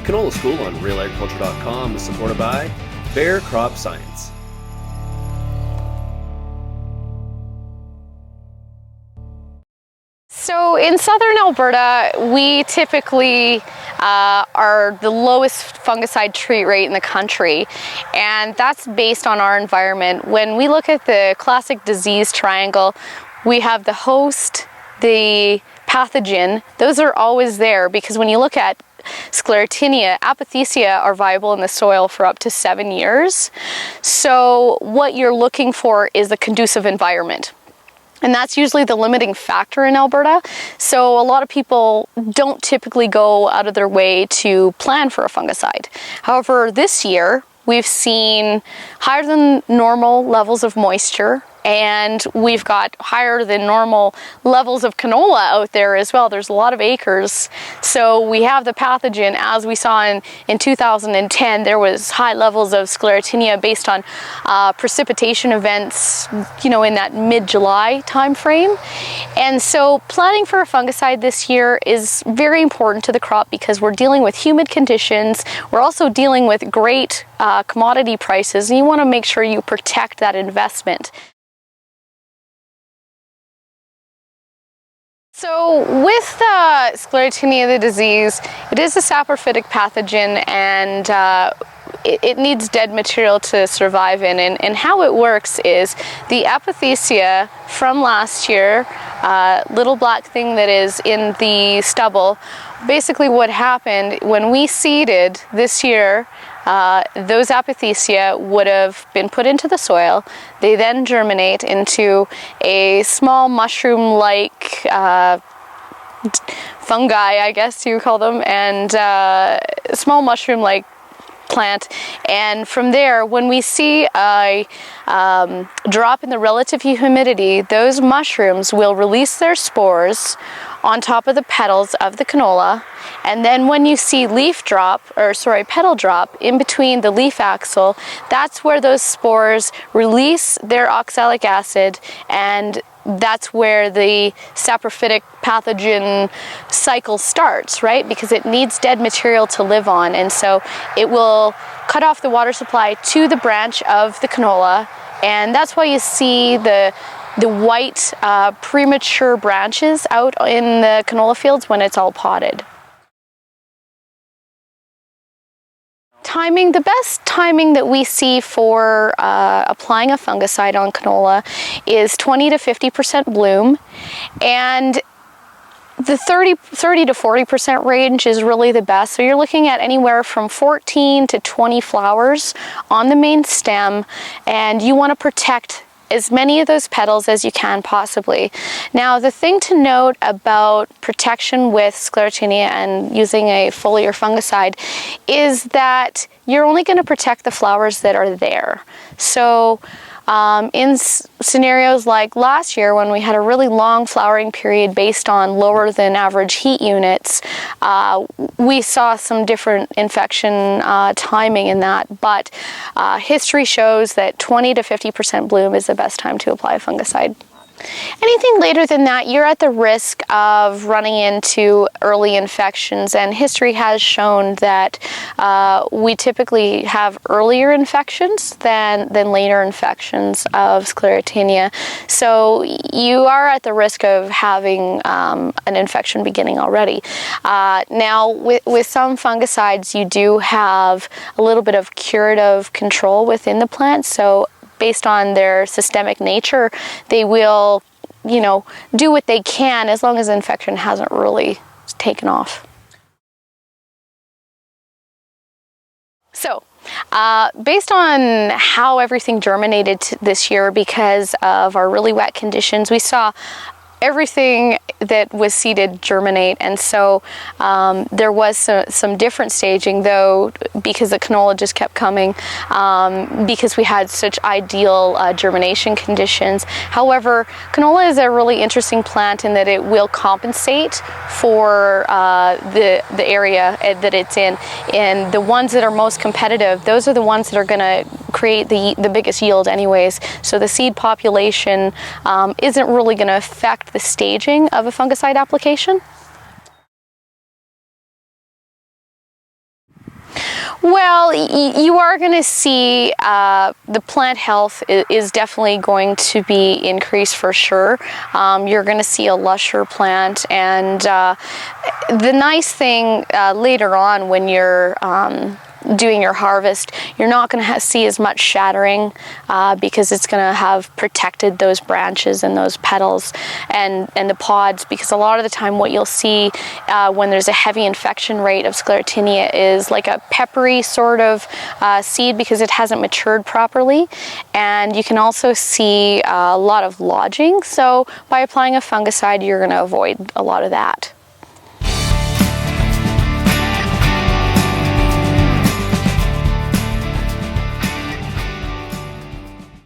Canola School on realagriculture.com is supported by Bayer Crop Science. So in southern Alberta, we typically are the lowest fungicide treat rate in the country, and that's based on our environment. When we look at the classic disease triangle, we have the host, the pathogen. Those are always there because when you look at Sclerotinia, apothecia are viable in the soil for up to 7 years. So what you're looking for is a conducive environment. And that's usually the limiting factor in Alberta. So a lot of people don't typically go out of their way to plan for a fungicide. However, this year we've seen higher than normal levels of moisture, and we've got higher than normal levels of canola out there as well. There's a lot of acres. So we have the pathogen, as we saw in 2010, there was high levels of Sclerotinia based on precipitation events, in that mid-July time frame. And so planning for a fungicide this year is very important to the crop because we're dealing with humid conditions. We're also dealing with great commodity prices, and you want to make sure you protect that investment. So with Sclerotinia, the disease, it is a saprophytic pathogen, and it needs dead material to survive in. And how it works is the apothecia from last year, little black thing that is in the stubble, basically what happened when we seeded this year, those apothecia would have been put into the soil. They then germinate into a small mushroom-like fungi, I guess you call them, and small mushroom-like plant. And from there, when we see a drop in the relative humidity, those mushrooms will release their spores on top of the petals of the canola. And then when you see petal drop in between the leaf axil, that's where those spores release their oxalic acid, and that's where the saprophytic pathogen cycle starts, right? Because it needs dead material to live on, and so it will cut off the water supply to the branch of the canola, and that's why you see the white premature branches out in the canola fields when it's all potted. Timing, the best timing that we see for applying a fungicide on canola is 20 to 50% bloom, and the 30 to 40% range is really the best. So you're looking at anywhere from 14 to 20 flowers on the main stem, and you want to protect as many of those petals as you can possibly. Now, the thing to note about protection with Sclerotinia and using a foliar fungicide is that you're only going to protect the flowers that are there. So in scenarios like last year when we had a really long flowering period based on lower than average heat units, we saw some different infection timing in that, but history shows that 20 to 50% bloom is the best time to apply a fungicide. Anything later than that, you're at the risk of running into early infections, and history has shown that we typically have earlier infections than later infections of Sclerotinia. So you are at the risk of having an infection beginning already. Now, with some fungicides, you do have a little bit of curative control within the plant. So based on their systemic nature, they will, do what they can as long as the infection hasn't really taken off. So, based on how everything germinated this year because of our really wet conditions, we saw everything that was seeded germinate, and so there was some different staging, though, because the canola just kept coming because we had such ideal germination conditions. However, canola is a really interesting plant in that it will compensate for the area that it's in, and the ones that are most competitive, those are the ones that are going to create the biggest yield anyways. So the seed population isn't really going to affect the staging of a fungicide application. Well, you are going to see the plant health is definitely going to be increased for sure. You're going to see a lusher plant, and the nice thing later on when you're doing your harvest, you're not going to see as much shattering because it's going to have protected those branches and those petals and the pods, because a lot of the time what you'll see when there's a heavy infection rate of Sclerotinia is like a peppery sort of seed because it hasn't matured properly, and you can also see a lot of lodging. So by applying a fungicide, you're going to avoid a lot of that.